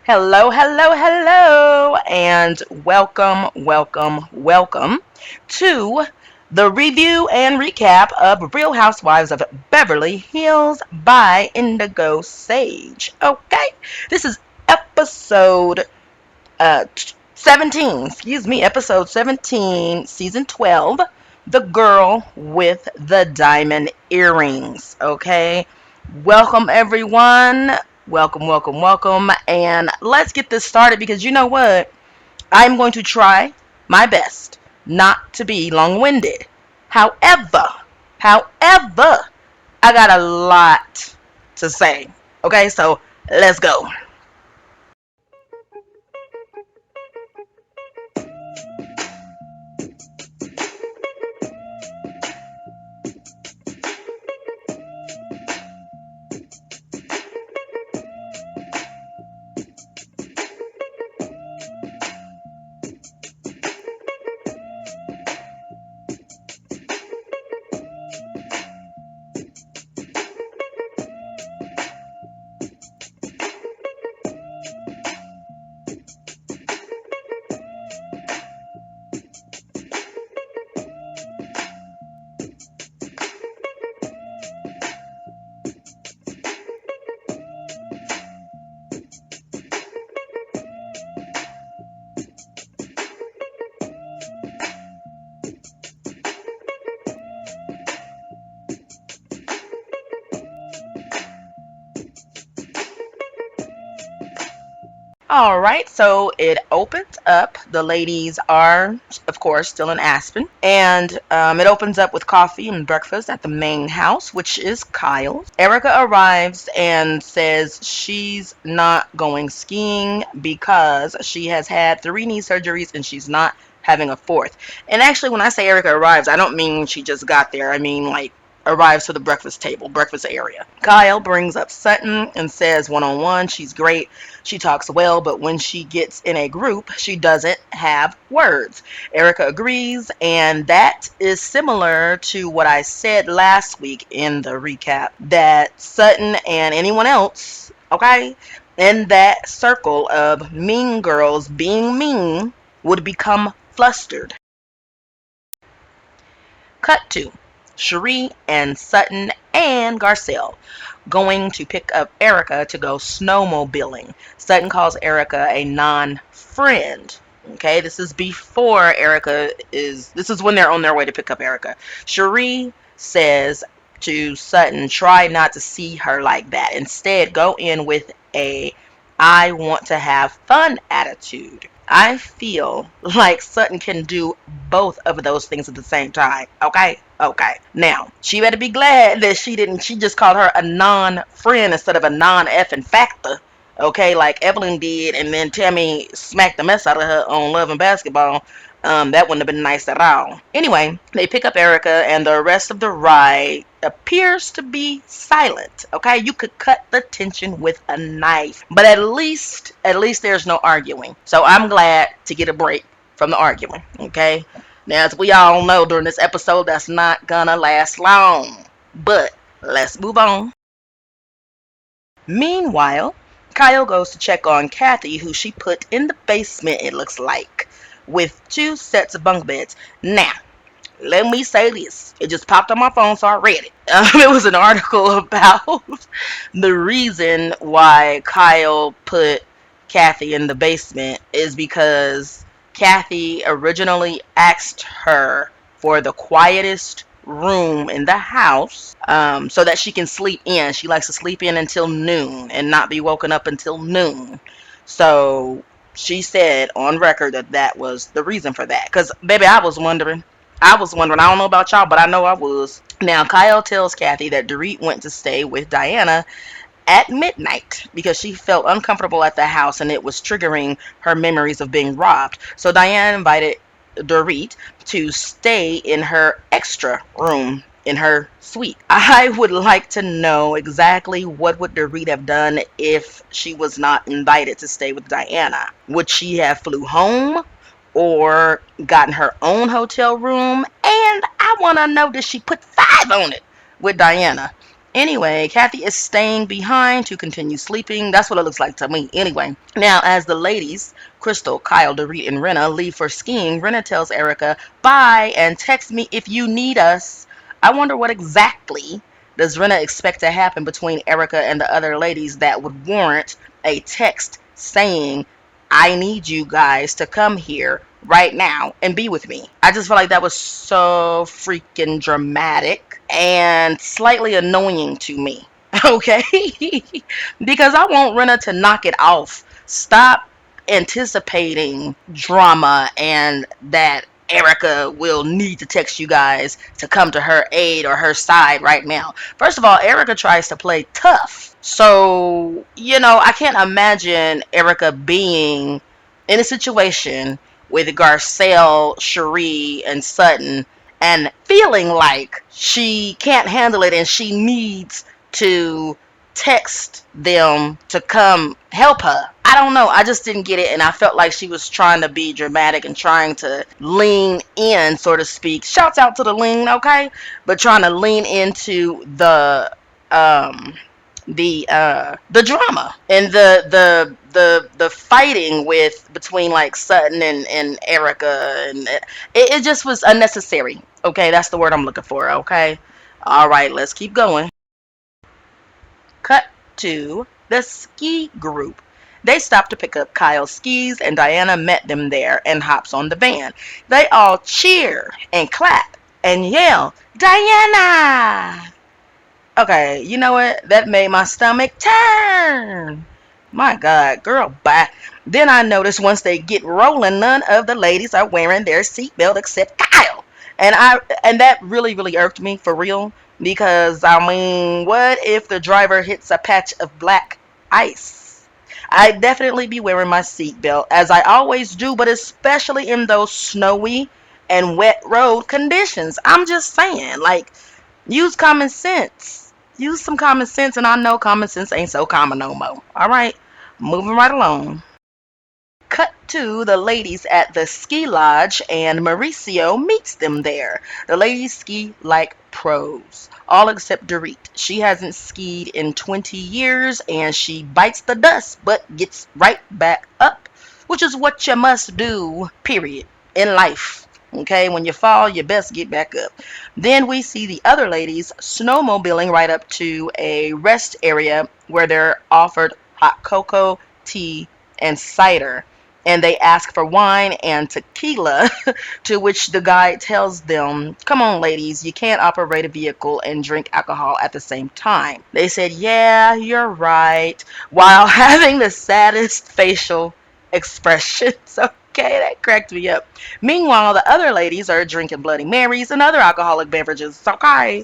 Hello, hello, hello, and welcome to the review and recap of Real Housewives of Beverly Hills by Indigo Sage. Okay, this is episode 17, episode 17, season 12, The Girl with the Diamond Earrings. Okay, welcome everyone. Welcome. And let's get this started because you know what? I'm going to try my best not to be long winded. However, I got a lot to say. Okay, so let's go. All right, so it opens up. The ladies are, of course, still in Aspen. And it opens up with coffee and breakfast at the main house, which is Kyle's. Erica arrives and says she's not going skiing because she has had 3 knee surgeries and she's not having a fourth. And actually, when I say Erica arrives, I don't mean she just got there. I mean, like, arrives to the breakfast area. Kyle brings up Sutton and says one on one, she's great. She talks well, but when she gets in a group, she doesn't have words. Erica agrees, and that is similar to what I said last week in the recap that Sutton and anyone else, okay, in that circle of mean girls being mean would become flustered. Cut to Cherie and Sutton and Garcelle going to pick up Erica to go snowmobiling. Sutton calls Erica a non-friend. Okay, this is before this is when they're on their way to pick up Erica. Cherie says to Sutton, try not to see her like that. Instead, go in with a I want to have fun attitude. I feel like Sutton can do both of those things at the same time. Okay? Okay. Now, she better be glad that she just called her a non-friend instead of a non-effing factor. Okay, like Evelyn did, and then Tammy smacked the mess out of her on Love and Basketball. That wouldn't have been nice at all. Anyway, they pick up Erica, and the rest of the ride appears to be silent. Okay, you could cut the tension with a knife, but at least there's no arguing. So I'm glad to get a break from the arguing. Okay, now as we all know during this episode, that's not gonna last long. But let's move on. Meanwhile, Kyle goes to check on Kathy, who she put in the basement, it looks like, with 2 sets of bunk beds. Now, let me say this. It just popped on my phone, so I read it. It was an article about the reason why Kyle put Kathy in the basement is because Kathy originally asked her for the quietest room in the house so that she can sleep in. She likes to sleep in until noon and not be woken up until noon. So she said on record that that was the reason for that. Because, baby, I was wondering. I don't know about y'all, but I know I was. Now, Kyle tells Kathy that Dorit went to stay with Diana at midnight because she felt uncomfortable at the house and it was triggering her memories of being robbed. So Diane invited Dorit to stay in her extra room in her suite. I would like to know exactly what would Dorit have done if she was not invited to stay with Diana. Would she have flew home or gotten her own hotel room? And I want to know, did she put 5 on it with Diana? Anyway, Kathy is staying behind to continue sleeping. That's what it looks like to me. Anyway, now as the ladies, Crystal, Kyle, Dorit, and Renna leave for skiing, Renna tells Erica, bye, and text me if you need us. I wonder what exactly does Renna expect to happen between Erica and the other ladies that would warrant a text saying, I need you guys to come here right now and be with me. I just feel like that was so freaking dramatic and slightly annoying to me. Okay? Because I want Renna to knock it off. Stop anticipating drama and that Erica will need to text you guys to come to her aid or her side right now. First of all, Erica tries to play tough. So, I can't imagine Erica being in a situation with Garcelle, Cherie, and Sutton and feeling like she can't handle it and she needs to text them to come help her. I don't know. I just didn't get it, and I felt like she was trying to be dramatic and trying to lean in, so to speak. Shouts out to the lean, okay? But trying to lean into the drama and the fighting between like Sutton and Erica, and it just was unnecessary. Okay, that's the word I'm looking for. Okay, all right, let's keep going. Cut to the ski group. They stopped to pick up Kyle's skis, and Diana met them there and hops on the van. They all cheer and clap and yell, Diana! Okay, you know what? That made my stomach turn. My God, girl, bye. Then I noticed once they get rolling, none of the ladies are wearing their seatbelt except Kyle. And that really, really irked me for real. Because I mean, what if the driver hits a patch of black ice? I'd definitely be wearing my seatbelt, as I always do, but especially in those snowy and wet road conditions. I'm just saying, like, use common sense. Use some common sense, and I know common sense ain't so common no more. All right, moving right along. Cut to the ladies at the ski lodge, and Mauricio meets them there. The ladies ski like pros, all except Dorit. She hasn't skied in 20 years, and she bites the dust, but gets right back up, which is what you must do, period, in life. Okay, when you fall, you best get back up. Then we see the other ladies snowmobiling right up to a rest area where they're offered hot cocoa, tea, and cider. And they ask for wine and tequila, to which the guide tells them, come on, ladies, you can't operate a vehicle and drink alcohol at the same time. They said, yeah, you're right, while having the saddest facial expressions. Okay, that cracked me up. Meanwhile, the other ladies are drinking Bloody Marys and other alcoholic beverages. Okay.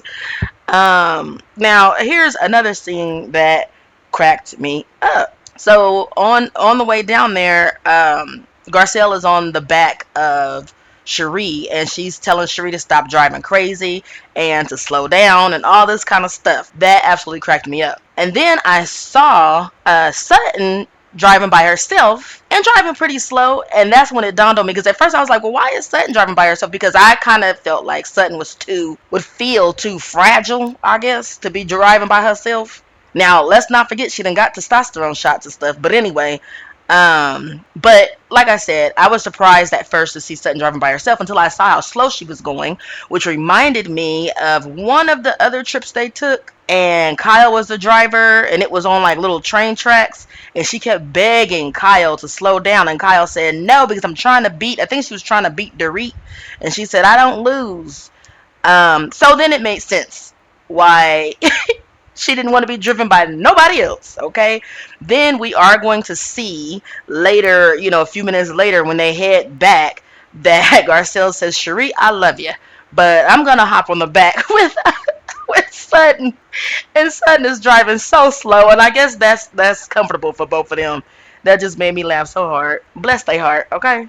Now here's another scene that cracked me up. So on the way down there, Garcelle is on the back of Cherie, and she's telling Cherie to stop driving crazy and to slow down and all this kind of stuff. That absolutely cracked me up. And then I saw Sutton driving by herself and driving pretty slow, and that's when it dawned on me, because at first I was like, well, why is Sutton driving by herself? Because I kind of felt like Sutton would feel too fragile, I guess, to be driving by herself. Now let's not forget she done got testosterone shots and stuff, but anyway, but like I said, I was surprised at first to see Sutton driving by herself until I saw how slow she was going, which reminded me of one of the other trips they took, and Kyle was the driver, and it was on like little train tracks, and she kept begging Kyle to slow down, and Kyle said no, because I think she was trying to beat Dorit, and she said, I don't lose. So then it made sense why she didn't want to be driven by nobody else, okay? Then we are going to see later, a few minutes later when they head back, that Garcelle says, Cherie, I love you, but I'm going to hop on the back with Sutton. And Sutton is driving so slow, and I guess that's comfortable for both of them. That just made me laugh so hard. Bless their heart, okay?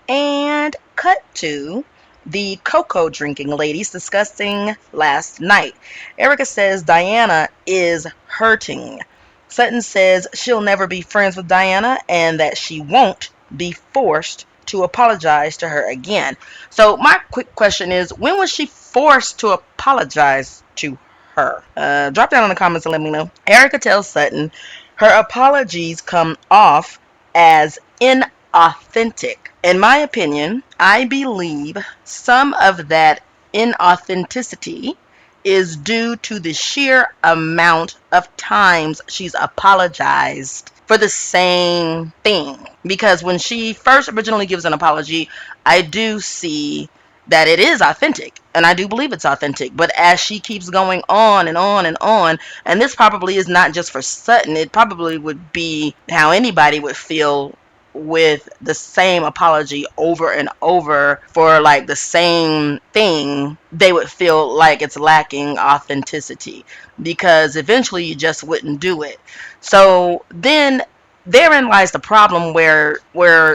And cut to the cocoa drinking ladies discussing last night. Erica says Diana is hurting. Sutton says she'll never be friends with Diana and that she won't be forced to apologize to her again. So my quick question is, when was she forced to apologize to her? Drop down in the comments and let me know. Erica tells Sutton her apologies come off as inauthentic. In my opinion, I believe some of that inauthenticity is due to the sheer amount of times she's apologized for the same thing. Because when she first originally gives an apology, I do see that it is authentic, and I do believe it's authentic. But as she keeps going on and on and on, and this probably is not just for Sutton, it probably would be how anybody would feel with the same apology over and over for like the same thing, they would feel like it's lacking authenticity, because eventually you just wouldn't do it. So then therein lies the problem, where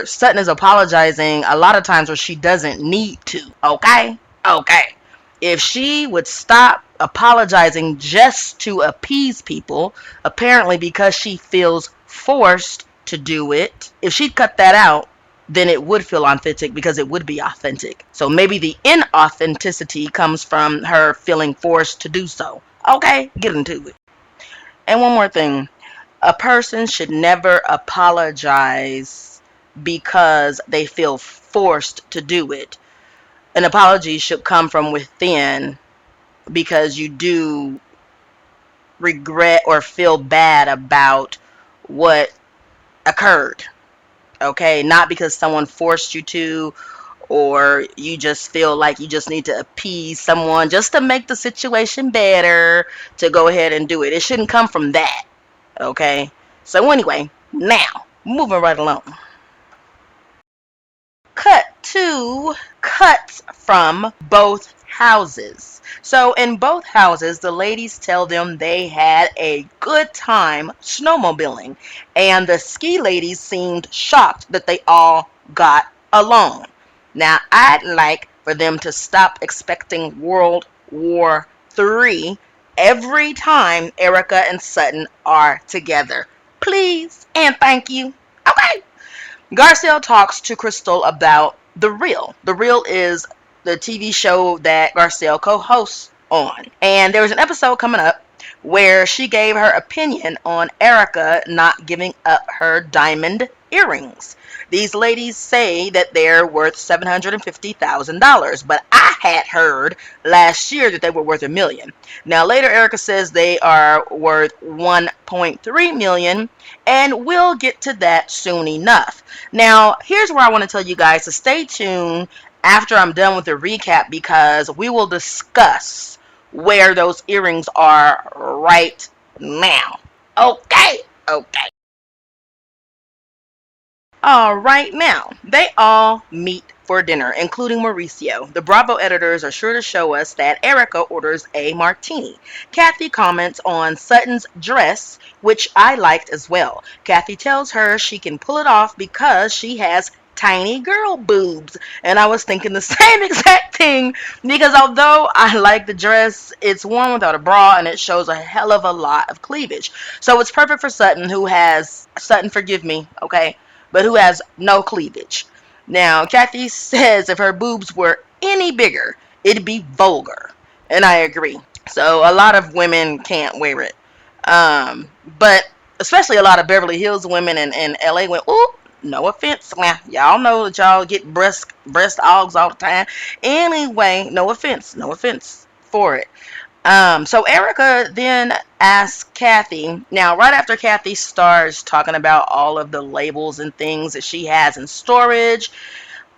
Sutton is apologizing a lot of times where she doesn't need to. Okay, if she would stop apologizing just to appease people, apparently because she feels forced to do it, if she'd cut that out, then it would feel authentic, because it would be authentic. So maybe the inauthenticity comes from her feeling forced to do so. Okay, get into it. And one more thing, a person should never apologize because they feel forced to do it. An apology should come from within, because you do regret or feel bad about what occurred. Okay, not because someone forced you to, or you just feel like you just need to appease someone just to make the situation better, to go ahead and do it. It shouldn't come from that. Okay, so anyway, now moving right along. Cut to cuts from both houses. So in both houses, the ladies tell them they had a good time snowmobiling, and the ski ladies seemed shocked that they all got along. Now, I'd like for them to stop expecting World War III every time Erica and Sutton are together. Please and thank you. Okay. Garcelle talks to Crystal about The Real. The Real is the TV show that Garcelle co-hosts on. And there was an episode coming up where she gave her opinion on Erica not giving up her diamond earrings. These ladies say that they're worth $750,000, but I had heard last year that they were worth $1 million. Now later Erica says they are worth $1.3 million, and we'll get to that soon enough. Now here's where I want to tell you guys to stay tuned after I'm done with the recap, because we will discuss where those earrings are right now. Okay. All right, now they all meet for dinner, including Mauricio. The Bravo editors are sure to show us that Erica orders a martini. Kathy comments on Sutton's dress, which I liked as well. Kathy tells her she can pull it off because she has tiny girl boobs, and I was thinking the same exact thing, because although I like the dress, it's worn without a bra and it shows a hell of a lot of cleavage. So it's perfect for Sutton, forgive me, okay, but who has no cleavage. Now Kathy says if her boobs were any bigger, it'd be vulgar, and I agree. So a lot of women can't wear it, but especially a lot of Beverly Hills women and LA went, ooh, no offense. Now, y'all know that y'all get breast augs all the time. Anyway, no offense for it. So Erica then asks Kathy, now right after Kathy starts talking about all of the labels and things that she has in storage,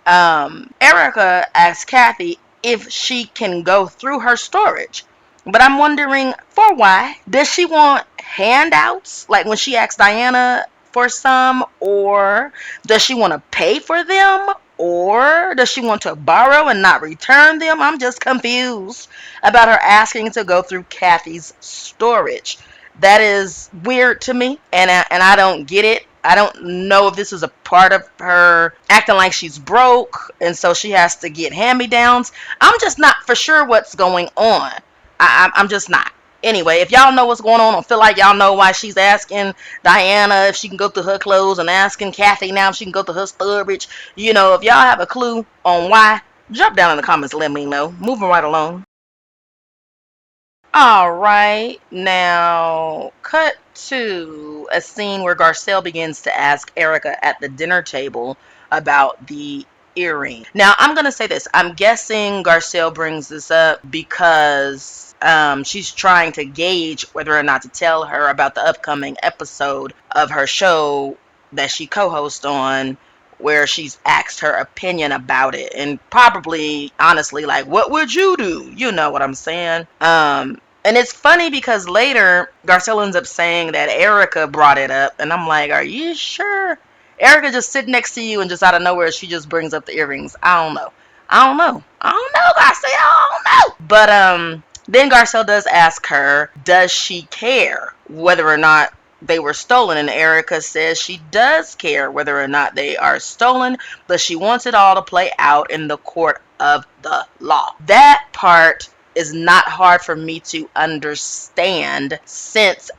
Erica asks Kathy if she can go through her storage. But I'm wondering, for why? Does she want handouts, like when she asked Diana for some, or does she want to pay for them, or does she want to borrow and not return them? I'm just confused about her asking to go through Kathy's storage. That is weird to me, and I don't get it. I don't know if this is a part of her acting like she's broke, and so she has to get hand-me-downs. I'm just not for sure what's going on. I'm just not. Anyway, if y'all know what's going on or feel like y'all know why she's asking Diana if she can go through her clothes and asking Kathy now if she can go through her storage, if y'all have a clue on why, drop down in the comments and let me know. Moving right along. All right, now cut to a scene where Garcelle begins to ask Erica at the dinner table about the earring. Now, I'm going to say this. I'm guessing Garcelle brings this up because she's trying to gauge whether or not to tell her about the upcoming episode of her show that she co-hosts on, where she's asked her opinion about it, and probably honestly like, what would you do? You know what I'm saying? And it's funny because later Garcelle ends up saying that Erica brought it up, and I'm like, are you sure? Erica just sitting next to you and just out of nowhere she just brings up the earrings. I don't know, Garcelle, I don't know. But then Garcelle does ask her, does she care whether or not they were stolen? And Erica says she does care whether or not they are stolen, but she wants it all to play out in the court of the law. That part is not hard for me to understand, since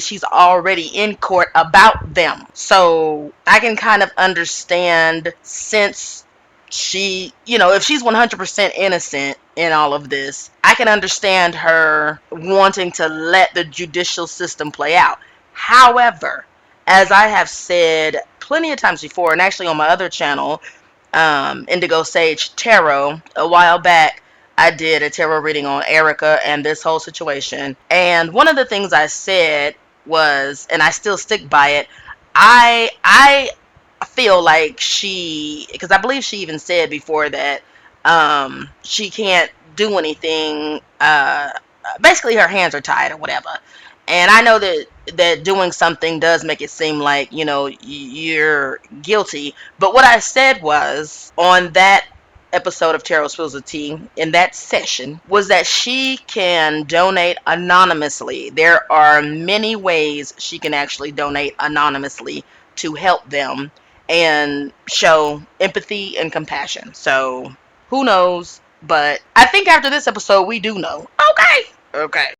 she's already in court about them. So I can kind of understand, since she, if she's 100% innocent in all of this, I can understand her wanting to let the judicial system play out. However, as I have said plenty of times before, and actually on my other channel, Indigo Sage Tarot, a while back, I did a tarot reading on Erica and this whole situation. And one of the things I said was, and I still stick by it, I feel like because I believe she even said before that she can't do anything. Basically, her hands are tied or whatever. And I know that doing something does make it seem like, you're guilty. But what I said was, on that episode of Tarot Spills the Tea, in that session, was that she can donate anonymously. There are many ways she can actually donate anonymously to help them and show empathy and compassion. So who knows? But I think after this episode, we do know. Okay.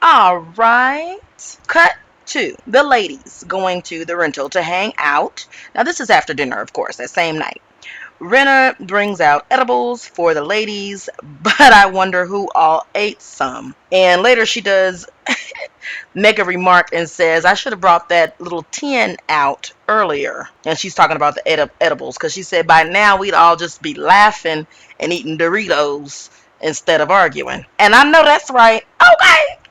All right. Cut to the ladies going to the rental to hang out. Now, this is after dinner, of course, that same night. Renna brings out edibles for the ladies, but I wonder who all ate some. And later she does make a remark and says, I should have brought that little tin out earlier. And she's talking about the edibles, because she said by now we'd all just be laughing and eating Doritos instead of arguing. And I know that's right.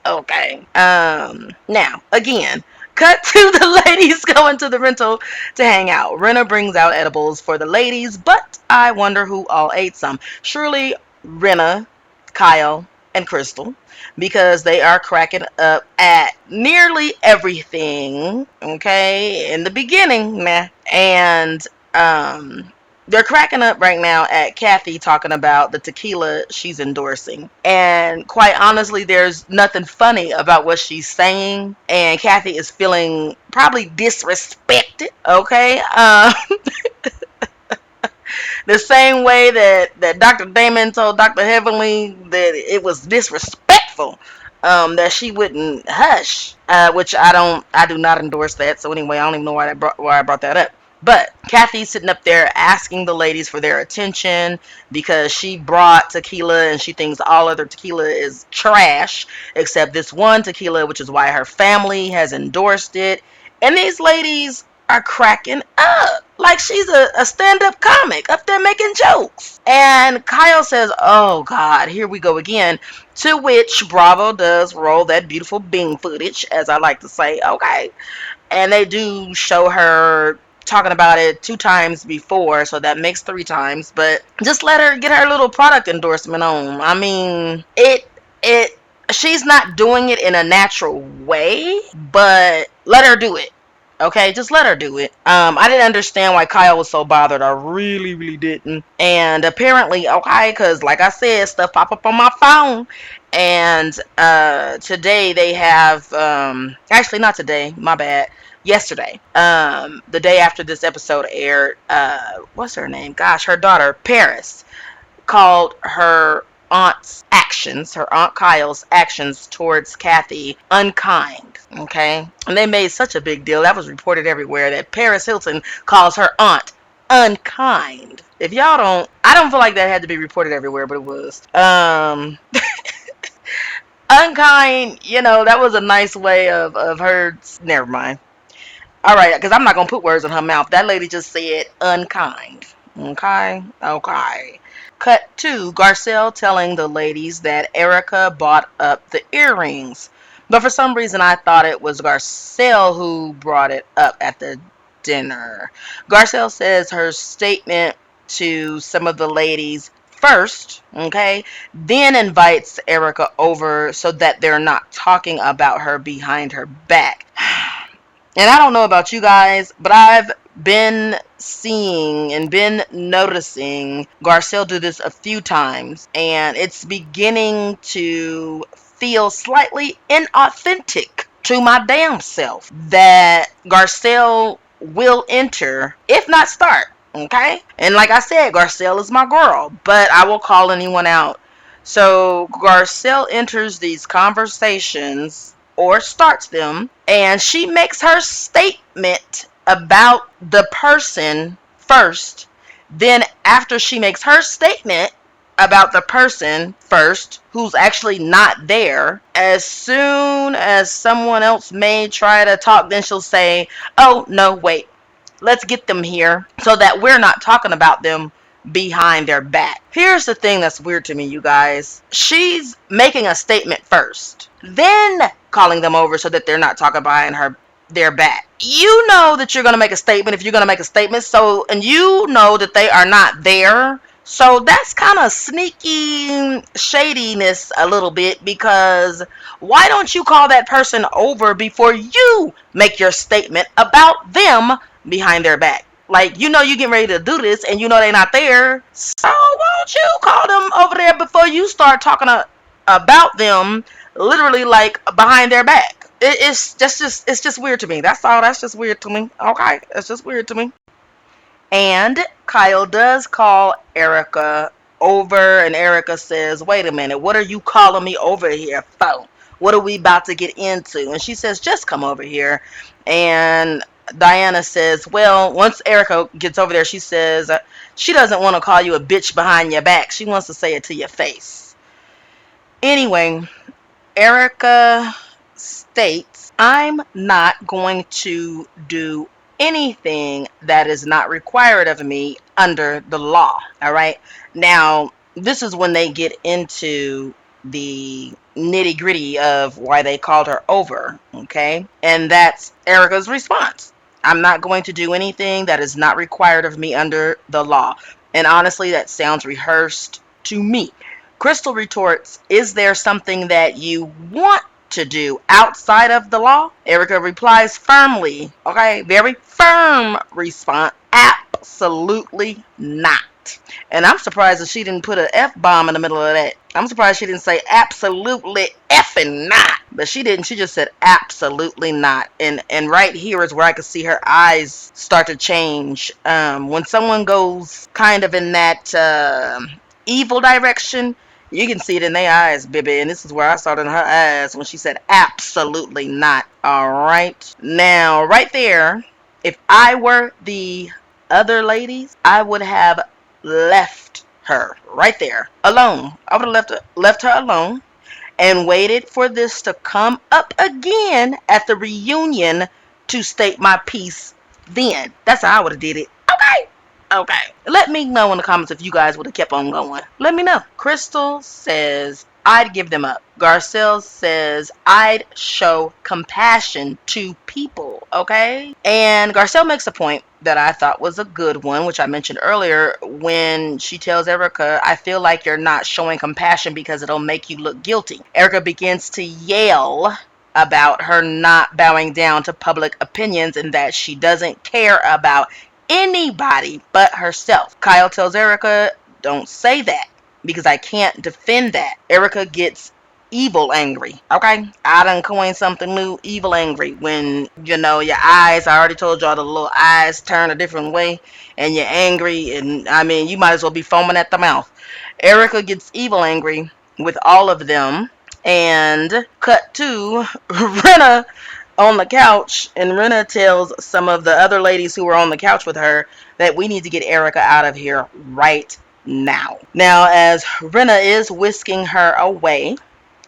Okay. Now, again, cut to the ladies going to the rental to hang out. Renna brings out edibles for the ladies, but I wonder who all ate some. Surely Renna, Kyle, and Crystal, because they are cracking up at nearly everything, okay, in the beginning, nah. And they're cracking up right now at Kathy talking about the tequila she's endorsing. And quite honestly, there's nothing funny about what she's saying. And Kathy is feeling probably disrespected, okay? The same way that Dr. Damon told Dr. Heavenly that it was disrespectful, that she wouldn't hush, which I do not endorse that. So anyway, I don't even know why I brought that up. But Kathy's sitting up there asking the ladies for their attention because she brought tequila and she thinks all other tequila is trash except this one tequila, which is why her family has endorsed it. And these ladies are cracking up like she's a stand-up comic up there making jokes. And Kyle says, oh God, here we go again. To which Bravo does roll that beautiful Bing footage, as I like to say, okay. And they do show her talking about it 2 times before, so that makes 3 times. But just let her get her little product endorsement on. I mean, she's not doing it in a natural way, but let her do it. Okay, just let her do it. I didn't understand why Kyle was so bothered. I really didn't. And apparently, okay, because like I said, stuff pop up on my phone. And today they have, actually not today, my bad, yesterday, the day after this episode aired, what's her name? Gosh, her daughter, Paris, called her aunt's actions, her Aunt Kyle's actions towards Kathy, unkind. Okay? And they made such a big deal. That was reported everywhere that Paris Hilton calls her aunt unkind. If y'all don't, I don't feel like that had to be reported everywhere, but it was. Unkind, that was a nice way of her. Never mind. All right, because I'm not going to put words in her mouth. That lady just said unkind. Okay? Okay. Cut 2, Garcelle telling the ladies that Erica bought up the earrings. But for some reason, I thought it was Garcelle who brought it up at the dinner. Garcelle says her statement to some of the ladies first, okay, then invites Erica over so that they're not talking about her behind her back. And I don't know about you guys, but I've been seeing and been noticing Garcelle do this a few times, and it's beginning to feel slightly inauthentic to my damn self that Garcelle will enter, if not start, okay? And like I said, Garcelle is my girl, but I will call anyone out. So Garcelle enters these conversations or starts them, and she makes her statement about the person first. Then after she makes her statement about the person first, who's actually not there, as soon as someone else may try to talk, then she'll say, oh no, wait, let's get them here so that we're not talking about them behind their back. Here's the thing that's weird to me, you guys. She's making a statement first, then calling them over so that they're not talking behind their back. You know that you're going to make a statement if you're going to make a statement, and you know that they are not there. So that's kind of sneaky shadiness a little bit, because why don't you call that person over before you make your statement about them behind their back? Like, you getting ready to do this and they're not there. So won't you call them over there before you start talking about them literally like behind their back? It's just weird to me. That's all. That's just weird to me. Okay. It's just weird to me. And Kyle does call Erica over, and Erica says, wait a minute, what are you calling me over here for? What are we about to get into? And she says, just come over here. And Diana says, well, once Erica gets over there, she says she doesn't want to call you a bitch behind your back. She wants to say it to your face. Anyway, Erica states, I'm not going to do anything that is not required of me under the law. All right. Now, this is when they get into the nitty gritty of why they called her over. Okay. And that's Erica's response. I'm not going to do anything that is not required of me under the law. And honestly, that sounds rehearsed to me. Crystal retorts, is there something that you want to do outside of the law? Erica replies firmly, okay, very firm response, absolutely not. And I'm surprised that she didn't put an F-bomb in the middle of that. I'm surprised she didn't say absolutely effing not. But she didn't. She just said absolutely not. And right here is where I could see her eyes start to change. When someone goes kind of in that evil direction, you can see it in their eyes, baby. And this is where I saw it in her eyes when she said absolutely not. All right. Now, right there, if I were the other ladies, I would have left her right there alone. I would have left her alone and waited for this to come up again at the reunion to state my piece then. That's how I would have did it. Okay. Let me know in the comments if you guys would have kept on going. Let me know. Crystal says, I'd give them up. Garcelle says, I'd show compassion to people. Okay? And Garcelle makes a point that I thought was a good one, which I mentioned earlier, when she tells Erica, I feel like you're not showing compassion because it'll make you look guilty. Erica begins to yell about her not bowing down to public opinions and that she doesn't care about anybody but herself. Kyle tells Erica, don't say that because I can't defend that. Erica gets evil angry. Okay, I done coined something new, evil angry. When you know your eyes, I already told y'all the little eyes turn a different way, and you're angry, and I mean you might as well be foaming at the mouth. Erica gets evil angry with all of them, and cut to Rena on the couch, and Rena tells some of the other ladies who were on the couch with her that we need to get Erica out of here right now. Now, as Rena is whisking her away,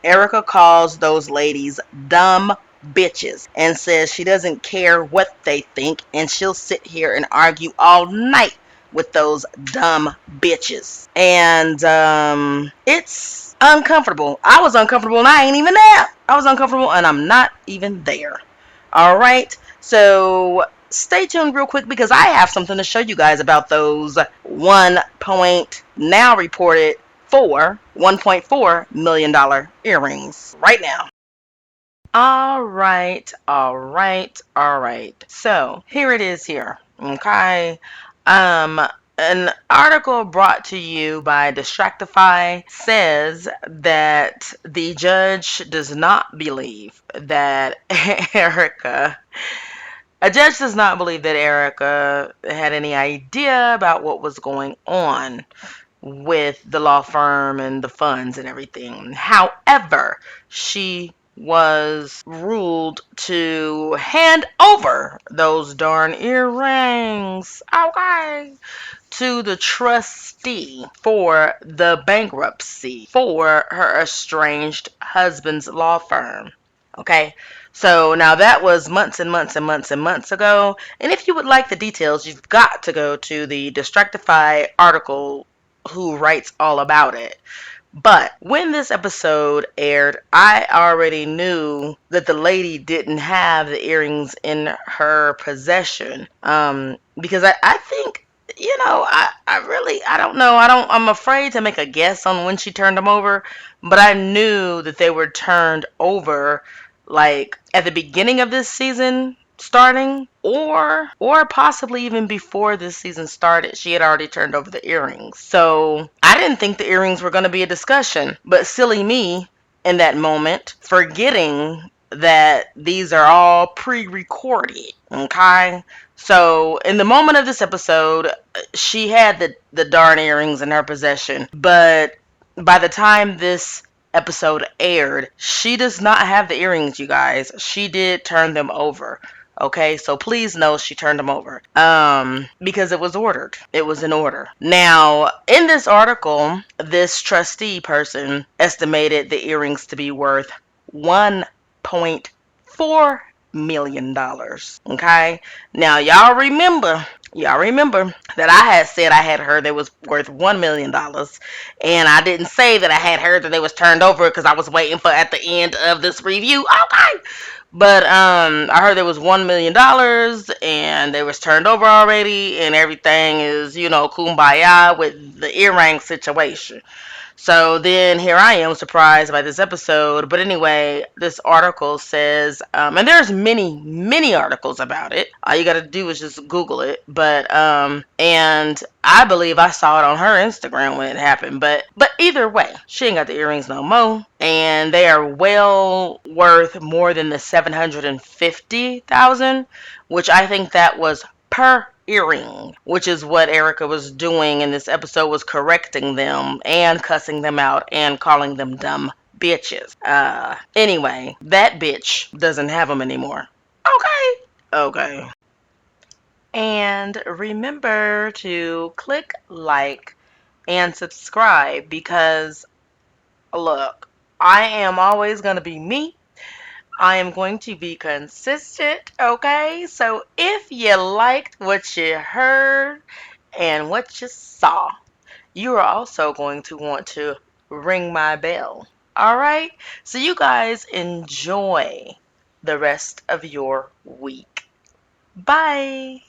Erica calls those ladies dumb bitches and says she doesn't care what they think and she'll sit here and argue all night with those dumb bitches. And it's uncomfortable. I was uncomfortable and I ain't even there. I was uncomfortable and I'm not even there. All right. So stay tuned real quick because I have something to show you guys about those 1 point now reported for $1.4 million earrings right now. All right, all right, all right. So here it is here. Okay. An article brought to you by Distractify says that the judge does not believe that Erica a judge does not believe that Erica had any idea about what was going on with the law firm and the funds and everything. However, she was ruled to hand over those darn earrings, okay, to the trustee for the bankruptcy for her estranged husband's law firm. Okay, so now that was months and months and months and months ago. And if you would like the details, you've got to go to the Distractify article who writes all about it. But when this episode aired, I already knew that the lady didn't have the earrings in her possession. Because I think, you know, I don't know. I'm afraid to make a guess on when she turned them over, but I knew that they were turned over like at the beginning of this season starting, or possibly even before this season started, she had already turned over the earrings. So I didn't think the earrings were going to be a discussion, but silly me in that moment, forgetting that these are all pre-recorded. Okay, so in the moment of this episode, she had the darn earrings in her possession, but by the time this episode aired, she does not have the earrings, you guys. She did turn them over. Okay, so please know she turned them over. Because it was ordered. It was in order. Now, in this article, this trustee person estimated the earrings to be worth $1.4 million. Okay? Now, y'all remember that I had said I had heard they was worth $1 million. And I didn't say that I had heard that they was turned over because I was waiting for at the end of this review. Okay. But I heard there was $1 million and they was turned over already and everything is, you know, kumbaya with the earring situation. So then here I am surprised by this episode. But anyway, this article says, and there's many articles about it. All you got to do is just Google it. But, and I believe I saw it on her Instagram when it happened. But either way, she ain't got the earrings no more. And they are well worth more than the $750,000, which I think that was per earring, which is what Erica was doing in this episode, was correcting them and cussing them out and calling them dumb bitches. Anyway, that bitch doesn't have them anymore. Okay. And remember to click like and subscribe because, look, I am always going to be me. I am going to be consistent, okay? So if you liked what you heard and what you saw, you are also going to want to ring my bell, all right? So you guys enjoy the rest of your week. Bye.